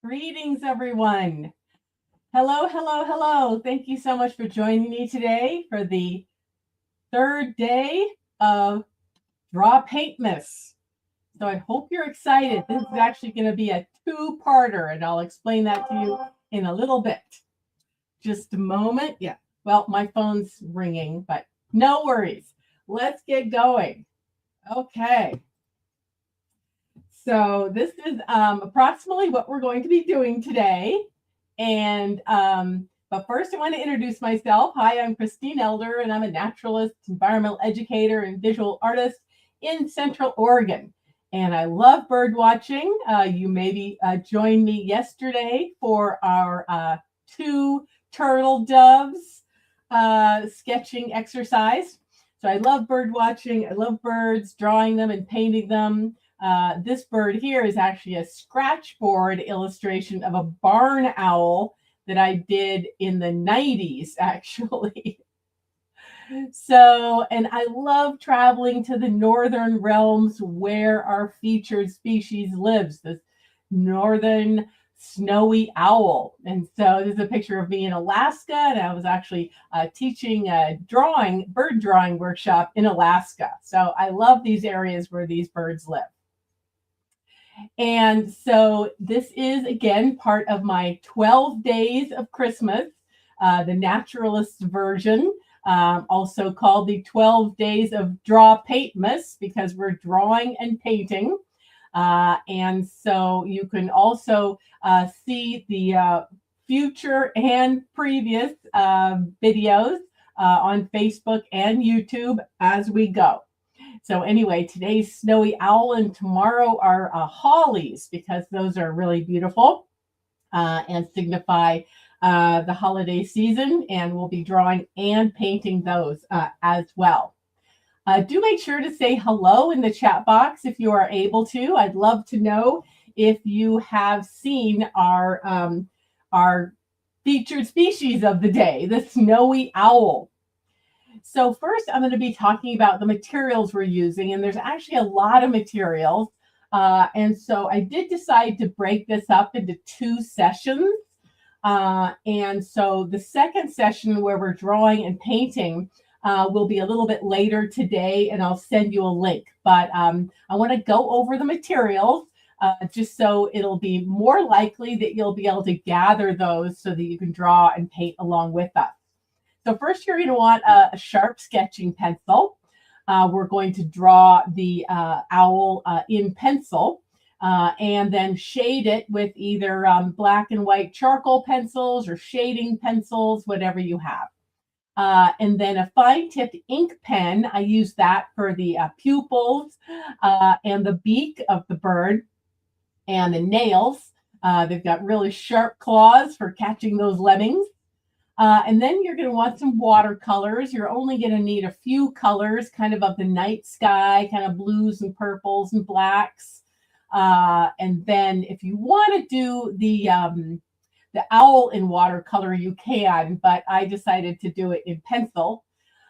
Greetings, everyone. Hello, hello, hello. Thank you so much for joining me today for the third day of DrawPaintMas. So I hope you're excited. This is actually going to be a two-parter, and I'll explain that to you in a little bit. Just a moment. Yeah, well, my phone's ringing, but no worries. Let's get going. Okay. So this is approximately what we're going to be doing today. And but first I want to introduce myself. Hi, I'm Christine Elder, and I'm a naturalist, environmental educator, and visual artist in Central Oregon. And I love bird watching. You maybe joined me yesterday for our two turtle doves sketching exercise. So I love bird watching. I love birds, drawing them and painting them. This bird here is actually a scratch board illustration of a barn owl that I did in the 90s, actually. So, and I love traveling to the northern realms where our featured species lives, this northern snowy owl. And so this is a picture of me in Alaska, and I was actually teaching a bird drawing workshop in Alaska. So I love these areas where these birds live. And so this is, again, part of my 12 Days of Christmas, the naturalist version, also called the 12 Days of DrawPaintMas, because we're drawing and painting. And so you can also see the future and previous videos on Facebook and YouTube as we go. So anyway, today's snowy owl and tomorrow are hollies, because those are really beautiful and signify the holiday season, and we'll be drawing and painting those as well. Do make sure to say hello in the chat box if you are able to. I'd love to know if you have seen our featured species of the day, the snowy owl. So first, I'm going to be talking about the materials we're using, and there's actually a lot of materials. And so I did decide to break this up into two sessions. And so the second session, where we're drawing and painting, will be a little bit later today, and I'll send you a link. But I want to go over the materials just so it'll be more likely that you'll be able to gather those so that you can draw and paint along with us. So first, you're going to want a sharp sketching pencil. We're going to draw the owl in pencil and then shade it with either black and white charcoal pencils or shading pencils, whatever you have. And then a fine-tipped ink pen. I use that for the pupils and the beak of the bird and the nails. They've got really sharp claws for catching those lemmings. And then you're going to want some watercolors. You're only going to need a few colors, kind of the night sky, kind of blues and purples and blacks. And then if you want to do the owl in watercolor, you can, but I decided to do it in pencil.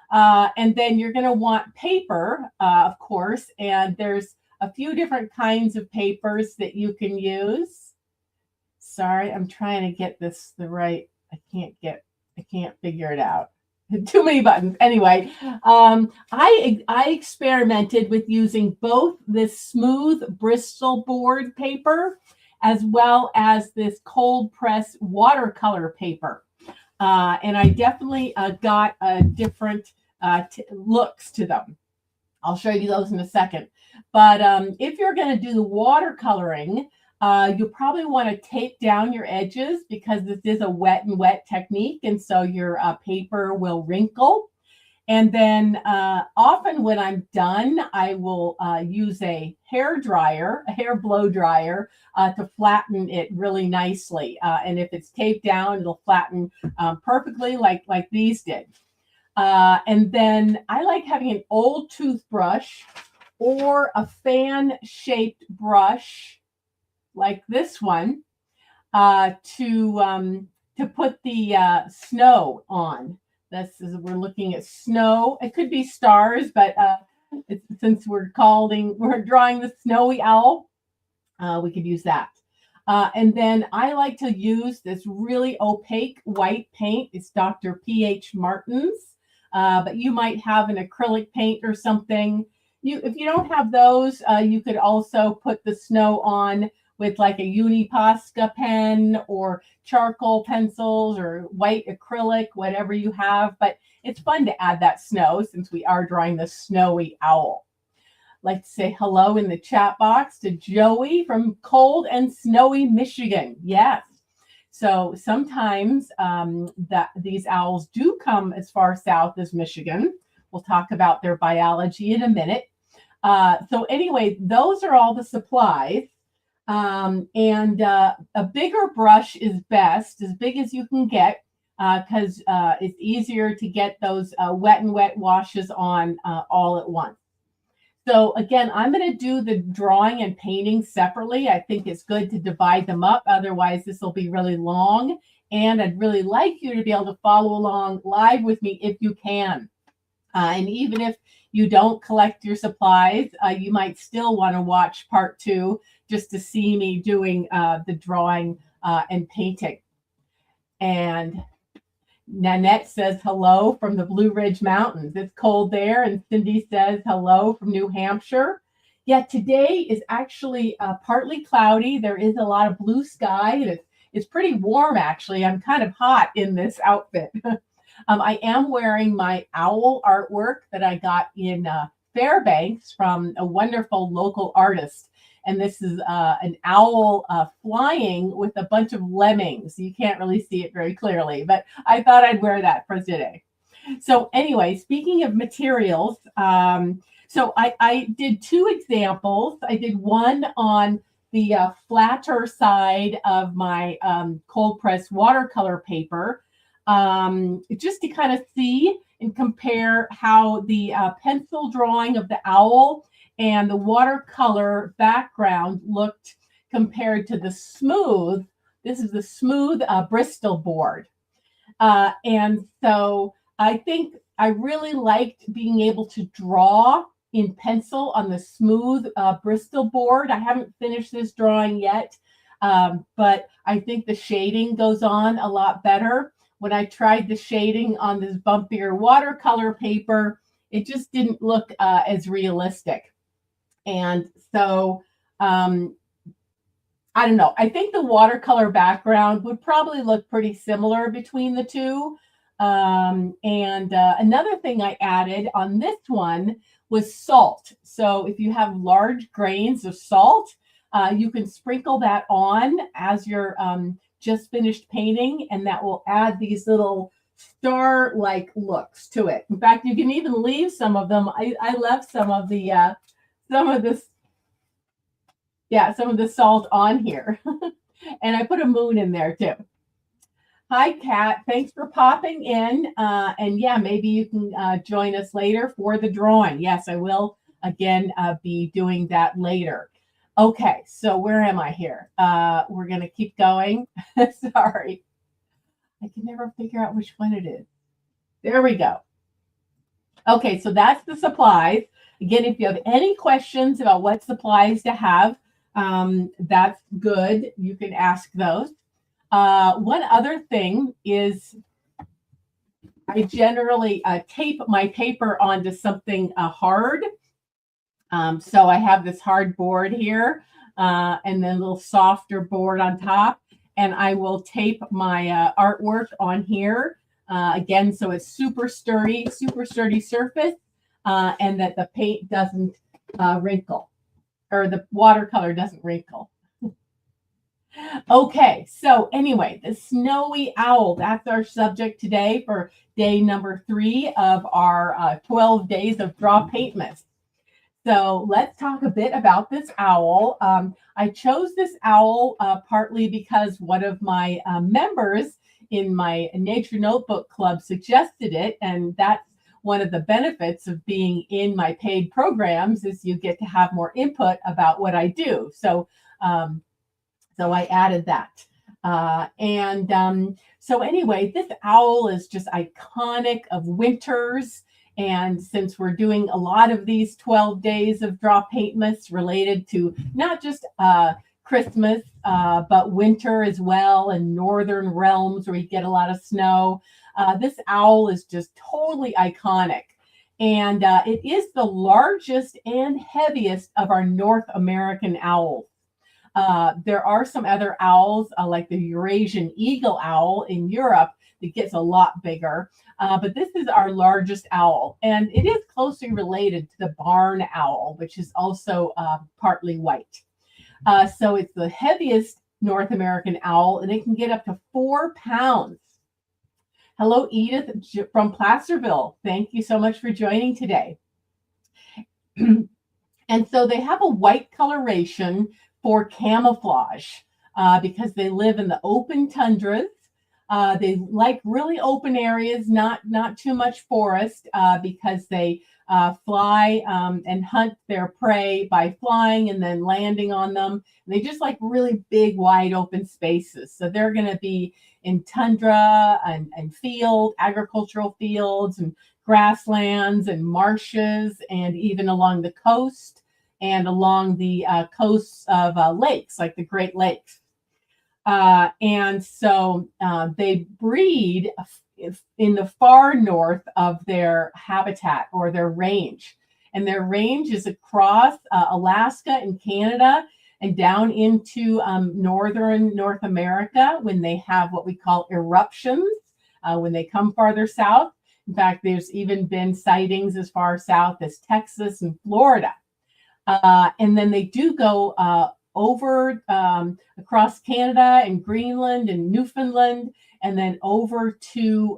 And then you're going to want paper, of course, and there's a few different kinds of papers that you can use. Sorry, I'm trying to get this the right. I can't figure it out. Too many buttons. Anyway, I experimented with using both this smooth Bristol board paper as well as this cold press watercolor paper. And I definitely got different looks to them. I'll show you those in a second. But if you're going to do the watercoloring, you'll probably want to tape down your edges, because this is a wet and wet technique, and so your paper will wrinkle. And then often when I'm done, I will use a hair blow dryer to flatten it really nicely. And if it's taped down, it'll flatten perfectly like these did. And then I like having an old toothbrush or a fan-shaped brush like this one to put the snow on. We're looking at snow. It could be stars, but since we're drawing the snowy owl, we could use that. And then I like to use this really opaque white paint. It's Dr. P.H. Martin's, but you might have an acrylic paint or something. If you don't have those, you could also put the snow on with like a Uniposca pen or charcoal pencils or white acrylic, whatever you have. But it's fun to add that snow since we are drawing the snowy owl. Like to say hello in the chat box to Joey from cold and snowy Michigan. Yes. So sometimes these owls do come as far south as Michigan. We'll talk about their biology in a minute. So anyway, those are all the supplies. And a bigger brush is best, as big as you can get, because it's easier to get those wet and wet washes on all at once. So again, I'm going to do the drawing and painting separately. I think it's good to divide them up. Otherwise, this will be really long. And I'd really like you to be able to follow along live with me if you can. And even if you don't collect your supplies, you might still want to watch part 2 just to see me doing the drawing and painting. And Nanette says hello from the Blue Ridge Mountains. It's cold there. And Cindy says hello from New Hampshire. Yeah, today is actually partly cloudy. There is a lot of blue sky. And it's pretty warm, actually. I'm kind of hot in this outfit. I am wearing my owl artwork that I got in Fairbanks from a wonderful local artist. And this is an owl flying with a bunch of lemmings. You can't really see it very clearly, but I thought I'd wear that for today. So anyway, speaking of materials, so I did 2 examples. I did one on the flatter side of my cold press watercolor paper, just to kind of see and compare how the pencil drawing of the owl and the watercolor background looked compared to the smooth. This is the smooth Bristol board. And so I think I really liked being able to draw in pencil on the smooth Bristol board. I haven't finished this drawing yet, but I think the shading goes on a lot better. When I tried the shading on this bumpier watercolor paper, it just didn't look as realistic. And so, I don't know. I think the watercolor background would probably look pretty similar between the two. Another thing I added on this one was salt. So if you have large grains of salt, you can sprinkle that on as you're just finished painting, and that will add these little star-like looks to it. In fact, you can even leave some of them. I left some of the salt on here. And I put a moon in there too. Hi, Kat. Thanks for popping in. And yeah, maybe you can join us later for the drawing. Yes, I will again be doing that later. Okay, so where am I here? We're going to keep going. Sorry. I can never figure out which one it is. There we go. Okay, so that's the supplies. Again, if you have any questions about what supplies to have, that's good. You can ask those. One other thing is I generally tape my paper onto something hard. So I have this hard board here and then a little softer board on top. And I will tape my artwork on here again, so it's super sturdy surface, and that the paint doesn't wrinkle, or the watercolor doesn't wrinkle. Okay, so anyway, the snowy owl, that's our subject today for day number 3 of our 12 days of DrawPaintMas. So let's talk a bit about this owl. I chose this owl partly because one of my members in my Nature Notebook Club suggested it, and that's one of the benefits of being in my paid programs is you get to have more input about what I do. So I added that. So anyway, this owl is just iconic of winters. And since we're doing a lot of these 12 days of DrawPaintMas related to not just Christmas, but winter as well, and northern realms where you get a lot of snow. This owl is just totally iconic. And it is the largest and heaviest of our North American owls. There are some other owls, like the Eurasian eagle owl in Europe, that gets a lot bigger. But this is our largest owl, and it is closely related to the barn owl, which is also partly white. So it's the heaviest North American owl, and it can get up to 4 pounds. Hello, Edith from Placerville. Thank you so much for joining today. And so they have a white coloration for camouflage because they live in the open tundras. They like really open areas, not too much forest, because they fly and hunt their prey by flying and then landing on them. They just like really big, wide open spaces. So they're going to be in tundra and agricultural fields and grasslands and marshes, and even along the coast and along the coasts of lakes, like the Great Lakes. And so they breed in the far north of their habitat or their range. And their range is across Alaska and Canada and down into northern North America when they have what we call eruptions, when they come farther south. In fact, there's even been sightings as far south as Texas and Florida. And then they do go over across Canada and Greenland and Newfoundland, and then over to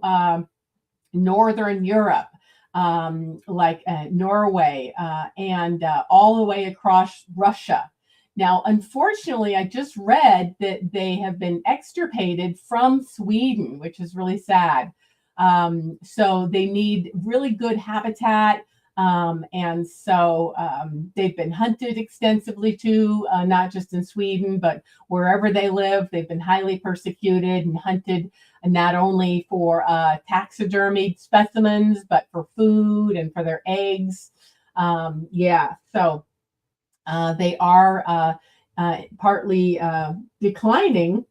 Northern Europe, like Norway, and all the way across Russia. Now, unfortunately, I just read that they have been extirpated from Sweden, which is really sad. So they need really good habitat. And so they've been hunted extensively too, not just in Sweden, but wherever they live. They've been highly persecuted and hunted, not only for taxidermied specimens, but for food and for their eggs. So they are partly declining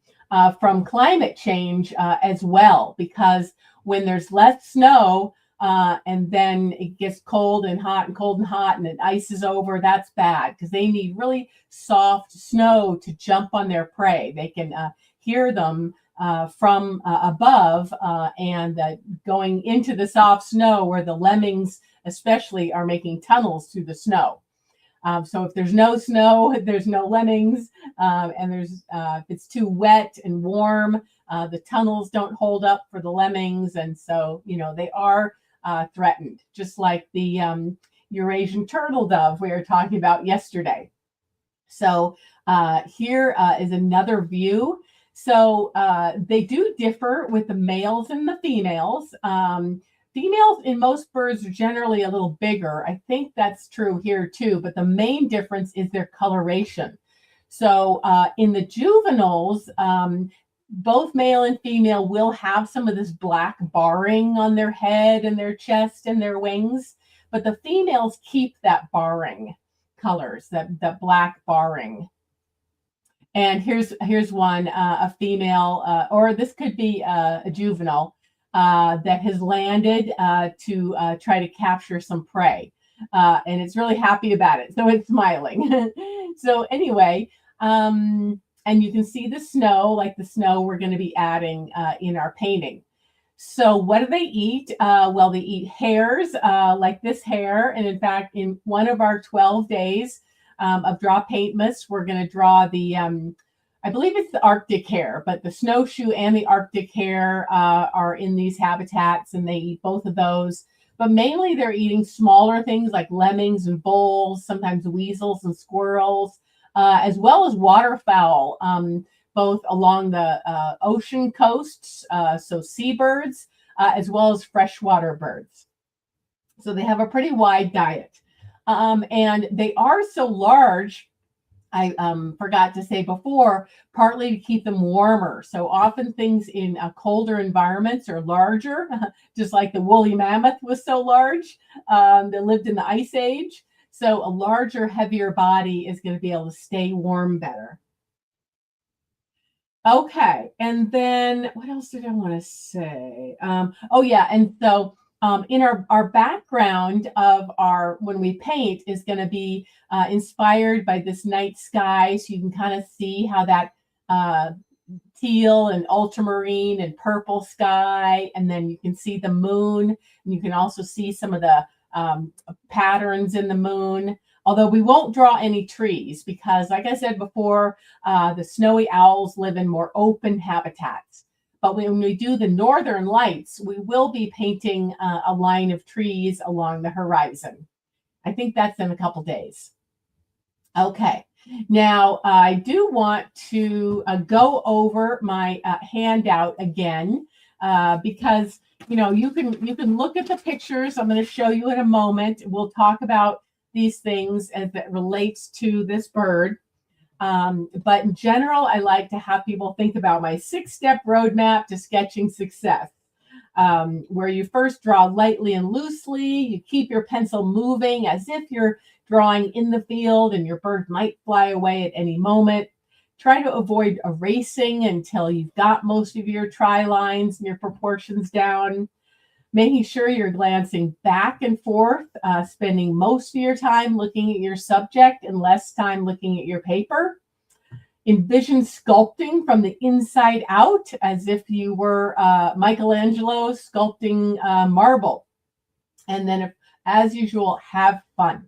from climate change as well, because when there's less snow, and then it gets cold and hot and cold and hot, and it ices over, that's bad, because they need really soft snow to jump on their prey. They can hear them from above and going into the soft snow, where the lemmings especially are making tunnels through the snow. So if there's no snow, there's no lemmings, and if it's too wet and warm, the tunnels don't hold up for the lemmings, and so they are threatened, just like the Eurasian turtle dove we were talking about yesterday. So here is another view. So they do differ with the males and the females. Females in most birds are generally a little bigger. I think that's true here too, but the main difference is their coloration. So in the juveniles, both male and female will have some of this black barring on their head and their chest and their wings, but the females keep that barring colors, that black barring. And here's one, a female, or this could be a juvenile, that has landed to try to capture some prey. And it's really happy about it. So it's smiling. So anyway, and you can see the snow, like the snow we're going to be adding in our painting. So what do they eat? Well, they eat hares, like this hare. And in fact, in one of our 12 days of DrawPaintMas, we're going to draw the I believe it's the Arctic hare, but the snowshoe and the Arctic hare are in these habitats, and they eat both of those. But mainly they're eating smaller things like lemmings and voles, sometimes weasels and squirrels, as well as waterfowl, both along the ocean coasts, so seabirds, as well as freshwater birds. So they have a pretty wide diet. And they are so large, I forgot to say before, partly to keep them warmer. So often things in colder environments are larger, just like the woolly mammoth was so large that lived in the Ice Age. So a larger, heavier body is going to be able to stay warm better. Okay. And then what else did I want to say? Oh yeah. And so in our background of our when we paint is going to be inspired by this night sky. So you can kind of see how that uh, teal and ultramarine and purple sky, and then you can see the moon, and you can also see some of the patterns in the moon. Although we won't draw any trees because, like I said before, the snowy owls live in more open habitats. But when we do the northern lights, we will be painting a line of trees along the horizon. I think that's in a couple days. Okay. Now, I do want to go over my handout again because you can look at the pictures. I'm going to show you in a moment. We'll talk about these things as it relates to this bird. But in general, I like to have people think about my 6-step roadmap to sketching success. Where you first draw lightly and loosely, you keep your pencil moving as if you're drawing in the field and your bird might fly away at any moment. Try to avoid erasing until you've got most of your try lines and your proportions down. Making sure you're glancing back and forth, spending most of your time looking at your subject and less time looking at your paper. Envision sculpting from the inside out as if you were Michelangelo sculpting marble. And then, as usual, have fun.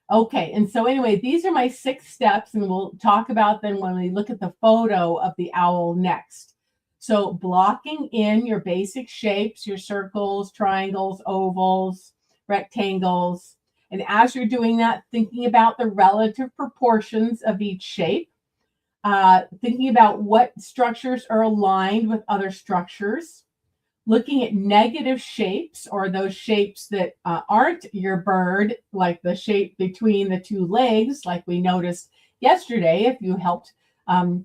Okay, and so anyway, these are my 6 steps, and we'll talk about them when we look at the photo of the owl next. So blocking in your basic shapes, your circles, triangles, ovals, rectangles. And as you're doing that, thinking about the relative proportions of each shape. Thinking about what structures are aligned with other structures, looking at negative shapes or those shapes that aren't your bird, like the shape between the 2 legs, like we noticed yesterday if you helped,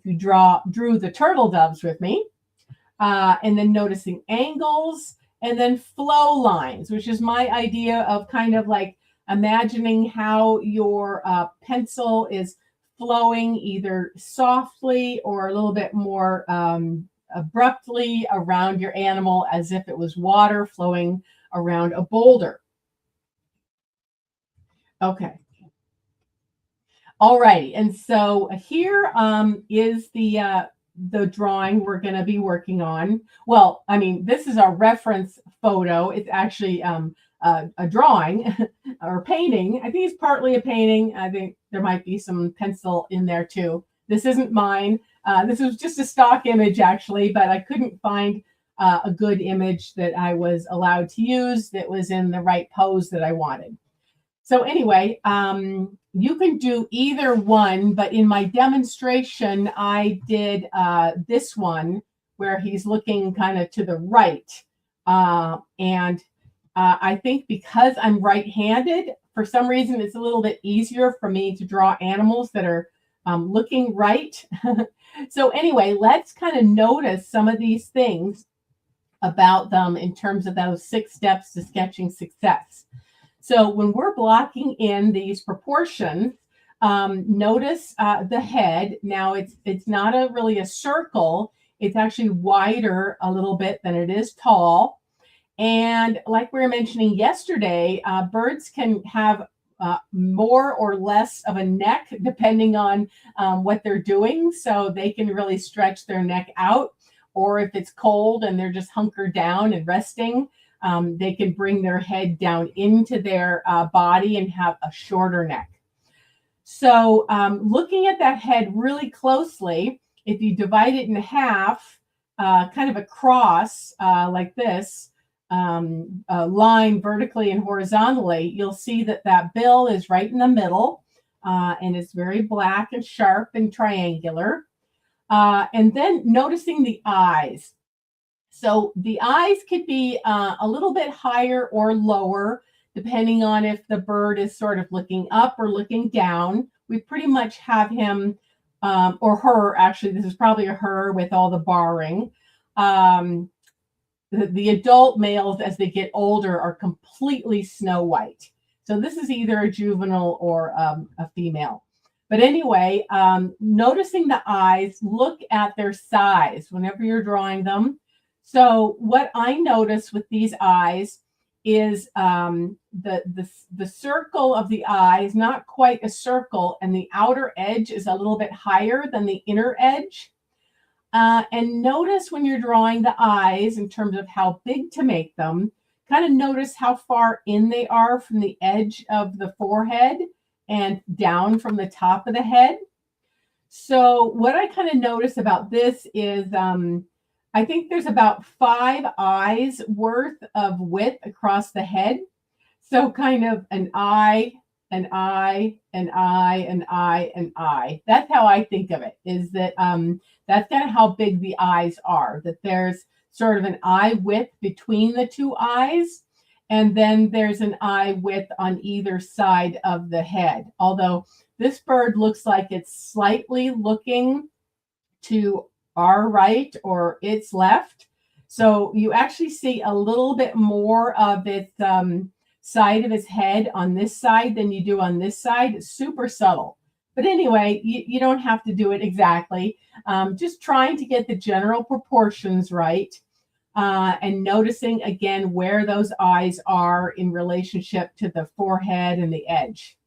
you drew the turtle doves with me, and then noticing angles, and then flow lines, which is my idea of kind of like imagining how your pencil is flowing either softly or a little bit more abruptly around your animal as if it was water flowing around a boulder. Okay. All righty. And so here is the drawing we're going to be working on. Well, I mean, this is our reference photo. It's actually a drawing or painting. I think it's partly a painting. I think there might be some pencil in there too. This isn't mine. This was just a stock image actually, but I couldn't find a good image that I was allowed to use that was in the right pose that I wanted. So anyway, you can do either one, but in my demonstration, I did this one where he's looking kind of to the right. And I think because I'm right-handed, for some reason, it's a little bit easier for me to draw animals that are looking right. So anyway, let's kind of notice some of these things about them in terms of those 6 steps to sketching success. So when we're blocking in these proportions, notice the head. Now it's not really a circle. It's actually wider a little bit than it is tall. And like we were mentioning yesterday, birds can have more or less of a neck depending on what they're doing. So they can really stretch their neck out, or if it's cold and they're just hunkered down and resting, they can bring their head down into their body and have a shorter neck. So looking at that head really closely, if you divide it in half, kind of across like this, line vertically and horizontally, you'll see that that bill is right in the middle, and it's very black and sharp and triangular. And then noticing the eyes. So the eyes could be a little bit higher or lower, depending on if the bird is sort of looking up or looking down. We pretty much have him, or her, actually, this is probably a her with all the barring. The adult males, as they get older, are completely snow white. So this is either a juvenile or a female. But anyway, noticing the eyes, look at their size whenever you're drawing them. So what I notice with these eyes is the circle of the eye is not quite a circle, and the outer edge is a little bit higher than the inner edge. And notice when you're drawing the eyes in terms of how big to make them, kind of notice how far in they are from the edge of the forehead and down from the top of the head. So what I kind of notice about this is I think there's about 5 eyes worth of width across the head. So kind of an eye, an eye, an eye, an eye, an eye. That's how I think of it, is that that's kind of how big the eyes are, that there's sort of an eye width between the 2 eyes, and then there's an eye width on either side of the head. Although this bird looks like it's slightly looking to our right or its left. So you actually see a little bit more of its side of its head on this side than you do on this side. It's super subtle. But anyway, you don't have to do it exactly. Just trying to get the general proportions right. And noticing again where those eyes are in relationship to the forehead and the edge.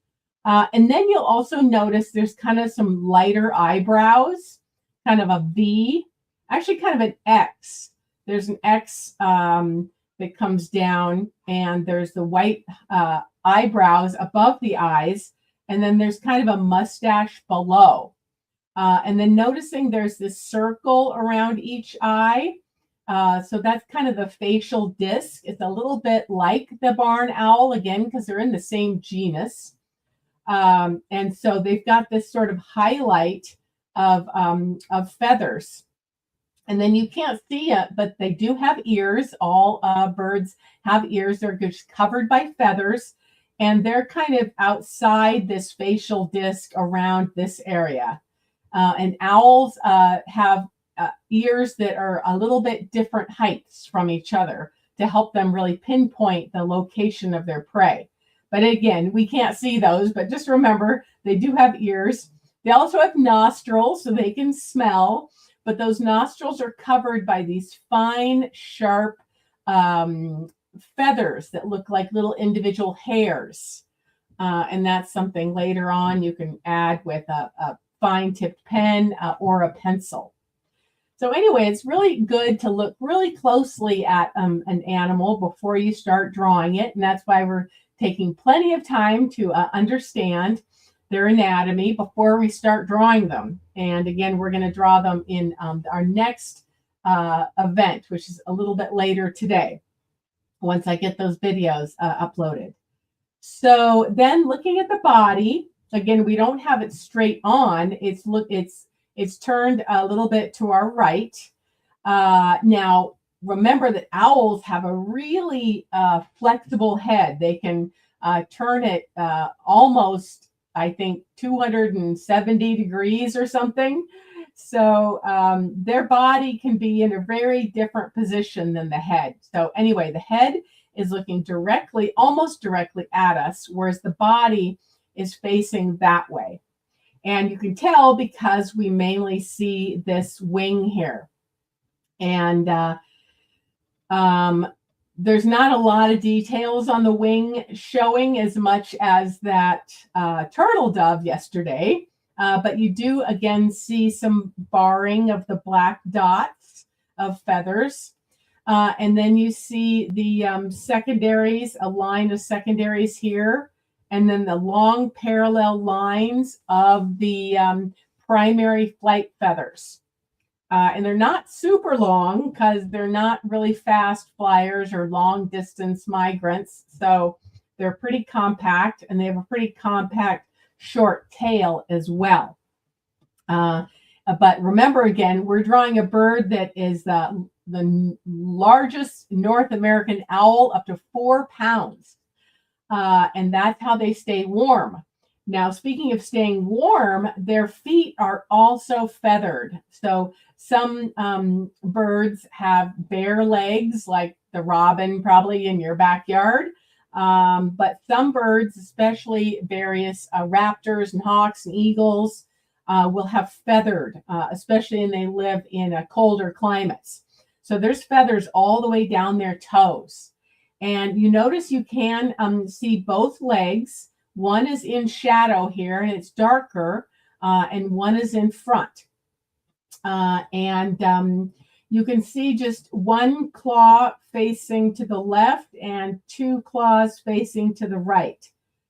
And then you'll also notice there's kind of some lighter eyebrows, kind of a V, actually kind of an X. There's an X that comes down, and there's the white eyebrows above the eyes, and then there's kind of a mustache below. And then noticing there's this circle around each eye. So that's kind of the facial disc. It's a little bit like the barn owl, again, because they're in the same genus. And so they've got this sort of highlight of feathers. And then you can't see it, but they do have ears. All birds have ears. They're just covered by feathers, and they're kind of outside this facial disc around this area. And owls have ears that are a little bit different heights from each other to help them really pinpoint the location of their prey. But again, we can't see those, but just remember they do have ears. They also have nostrils, so they can smell, but those nostrils are covered by these fine, sharp feathers that look like little individual hairs. And that's something later on you can add with a fine-tipped pen or a pencil. So anyway, it's really good to look really closely at an animal before you start drawing it. And that's why we're taking plenty of time to understand their anatomy before we start drawing them. And again, we're going to draw them in our next event, which is a little bit later today, once I get those videos uploaded. So then looking at the body, again, we don't have it straight on. It's turned a little bit to our right. Now, remember that owls have a really flexible head. They can turn it almost, I think, 270 degrees or something. So their body can be in a very different position than the head. So anyway, the head is looking directly, almost directly at us, whereas the body is facing that way. And you can tell because we mainly see this wing here. And there's not a lot of details on the wing showing as much as that turtle dove yesterday. But you do, again, see some barring of the black dots of feathers. And then you see the secondaries, a line of secondaries here. And then the long parallel lines of the primary flight feathers. And they're not super long because they're not really fast flyers or long distance migrants. So they're pretty compact, and they have a pretty compact short tail as well. But remember, again, we're drawing a bird that is the largest North American owl, up to 4 pounds. And that's how they stay warm. Now, speaking of staying warm, their feet are also feathered. So some birds have bare legs, like the robin probably in your backyard. But some birds, especially various raptors and hawks and eagles, will have feathered, especially when they live in colder climates. So there's feathers all the way down their toes. And you notice you can see both legs. One is in shadow here, and it's darker, and one is in front. You can see just one claw facing to the left and two claws facing to the right.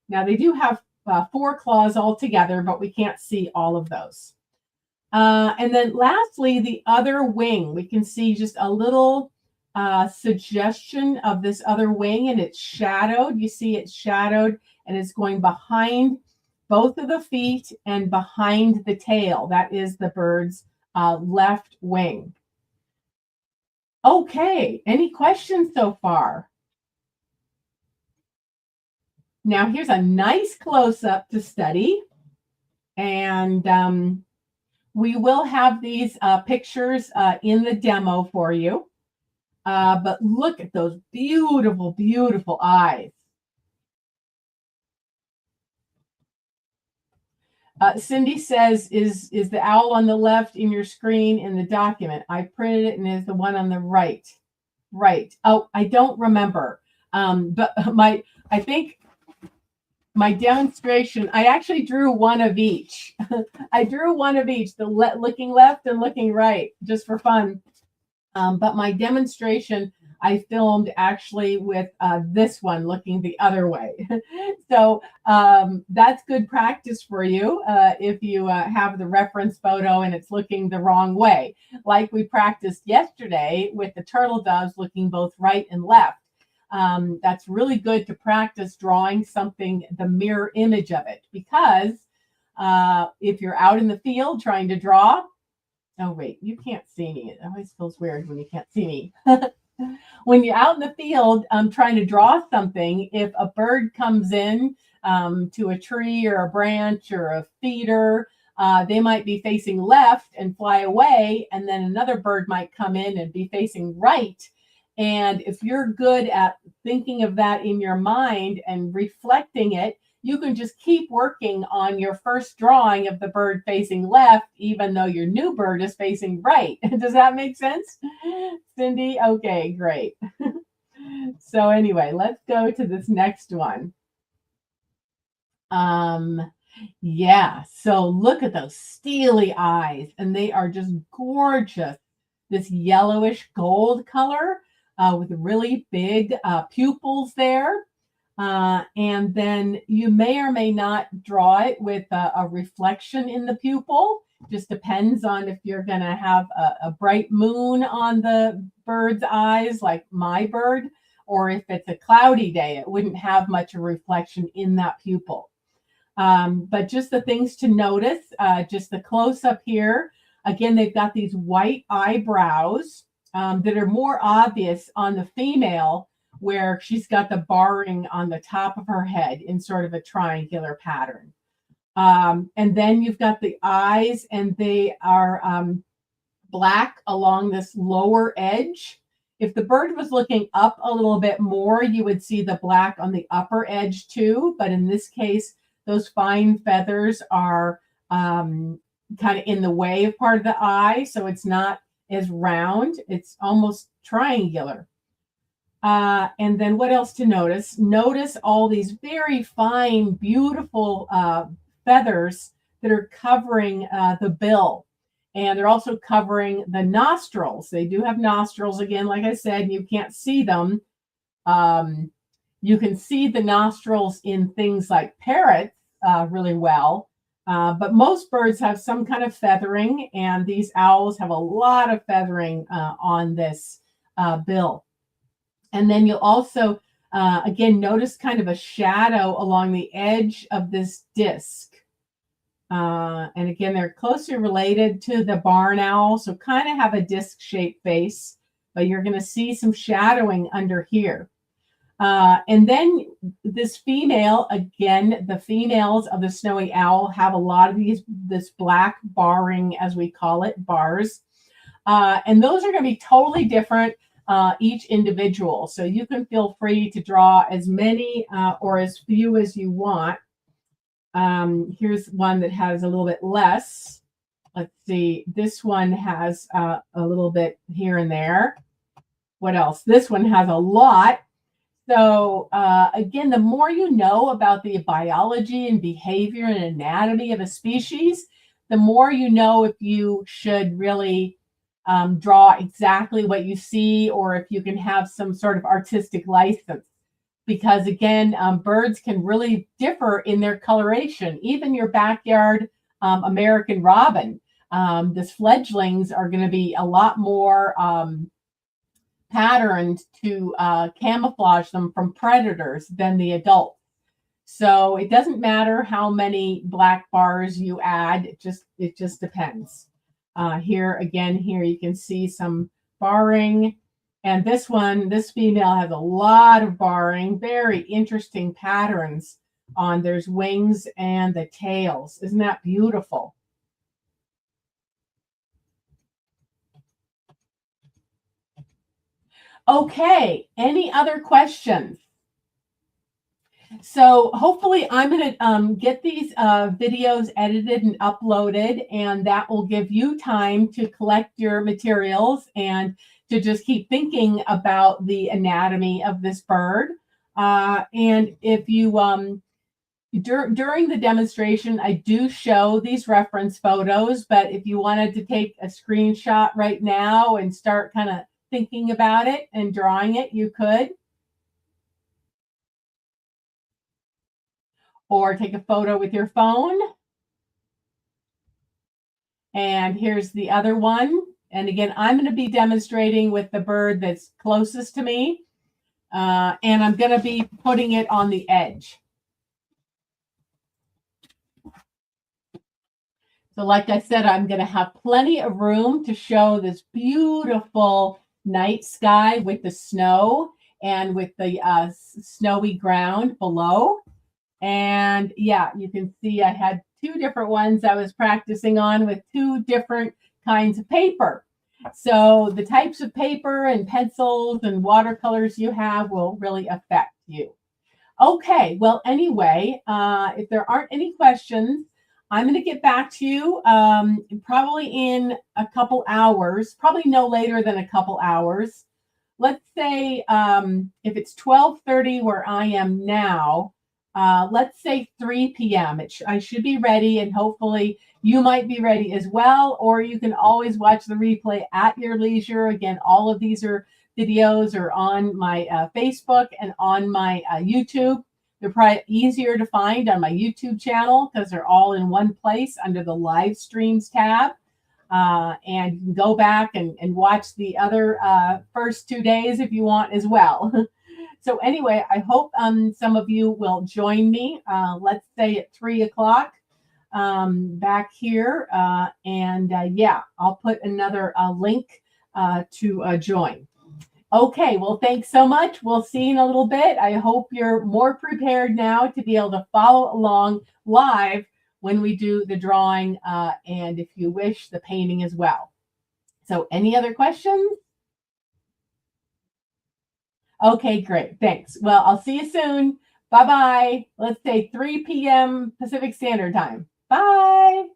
Now, they do have 4 claws altogether, but we can't see all of those. And then lastly, the other wing. We can see just a little suggestion of this other wing, and it's shadowed. You see it's shadowed, and it's going behind both of the feet and behind the tail. That is the bird's left wing. Okay, any questions so far? Now here's a nice close-up to study. And we will have these pictures in the demo for you. But look at those beautiful, beautiful eyes. Cindy says, is the owl on the left in your screen in the document? I printed it and is the one on the right. Right. Oh, I don't remember. But I think my demonstration, I actually drew one of each. I drew one of each, the looking left and looking right, just for fun. But my demonstration, I filmed actually with this one looking the other way. So that's good practice for you if you have the reference photo and it's looking the wrong way. Like we practiced yesterday with the turtle doves looking both right and left. That's really good to practice drawing something, the mirror image of it, because if you're out in the field trying to draw, oh wait, you can't see me. It always feels weird when you can't see me. When you're out in the field trying to draw something, if a bird comes in to a tree or a branch or a feeder, they might be facing left and fly away, and then another bird might come in and be facing right. And if you're good at thinking of that in your mind and reflecting it, you can just keep working on your first drawing of the bird facing left, even though your new bird is facing right. Does that make sense, Cindy? Okay, great. So anyway, let's go to this next one. Yeah, so look at those steely eyes, and they are just gorgeous. This yellowish gold color. With really big pupils there. And then you may or may not draw it with a reflection in the pupil. Just depends on if you're going to have a bright moon on the bird's eyes, like my bird, or if it's a cloudy day, it wouldn't have much of a reflection in that pupil. But just the things to notice, just the close-up here. Again, they've got these white eyebrows. That are more obvious on the female, where she's got the barring on the top of her head in sort of a triangular pattern. And then you've got the eyes, and they are black along this lower edge. If the bird was looking up a little bit more, you would see the black on the upper edge too. But in this case, those fine feathers are kind of in the way of part of the eye, so it's not is round. It's almost triangular. And then what else to notice? Notice all these very fine, beautiful feathers that are covering the bill. And they're also covering the nostrils. They do have nostrils, again, like I said, you can't see them. You can see the nostrils in things like parrots really well. But most birds have some kind of feathering, and these owls have a lot of feathering on this bill. And then you'll also, again, notice kind of a shadow along the edge of this disc. And again, they're closely related to the barn owl, so kind of have a disc-shaped face, but you're going to see some shadowing under here. And then this female, again, the females of the snowy owl have a lot of this black barring, as we call it, bars. And those are going to be totally different each individual. So you can feel free to draw as many or as few as you want. Here's one that has a little bit less. Let's see. This one has a little bit here and there. What else? This one has a lot. So again, the more you know about the biology and behavior and anatomy of a species, the more you know if you should really draw exactly what you see, or if you can have some sort of artistic license. Because again, birds can really differ in their coloration. Even your backyard American robin, the fledglings are going to be a lot more patterned to camouflage them from predators than the adults. So it doesn't matter how many black bars you add, it just depends. Here you can see some barring. And this female has a lot of barring, very interesting patterns on their wings and the tails. Isn't that beautiful? Okay, any other questions? So hopefully I'm going to get these videos edited and uploaded, and that will give you time to collect your materials and to just keep thinking about the anatomy of this bird. And if you, during the demonstration, I do show these reference photos, but if you wanted to take a screenshot right now and start kind of thinking about it and drawing it, you could. Or take a photo with your phone. And here's the other one. And again, I'm going to be demonstrating with the bird that's closest to me. And I'm going to be putting it on the edge. So like I said, I'm going to have plenty of room to show this beautiful night sky with the snow and with the snowy ground below. And yeah, you can see I had two different ones I was practicing on with two different kinds of paper. So the types of paper and pencils and watercolors you have will really affect you. Okay, well, anyway, if there aren't any questions, I'm going to get back to you probably in a couple hours, probably no later than a couple hours. Let's say if it's 12:30 where I am now, let's say 3 p.m. I should be ready, and hopefully you might be ready as well, or you can always watch the replay at your leisure. Again, all of these videos are on my Facebook and on my YouTube. They're probably easier to find on my YouTube channel because they're all in one place under the live streams tab. And you can go back and watch the other first 2 days if you want as well. So anyway, I hope some of you will join me, let's say at 3 o'clock back here. Yeah, I'll put another link to join. Okay, well, thanks so much. We'll see you in a little bit. I hope you're more prepared now to be able to follow along live when we do the drawing, and if you wish, the painting as well. So any other questions? Okay, great. Thanks. Well, I'll see you soon. Bye-bye. Let's say 3 p.m. Pacific Standard Time. Bye.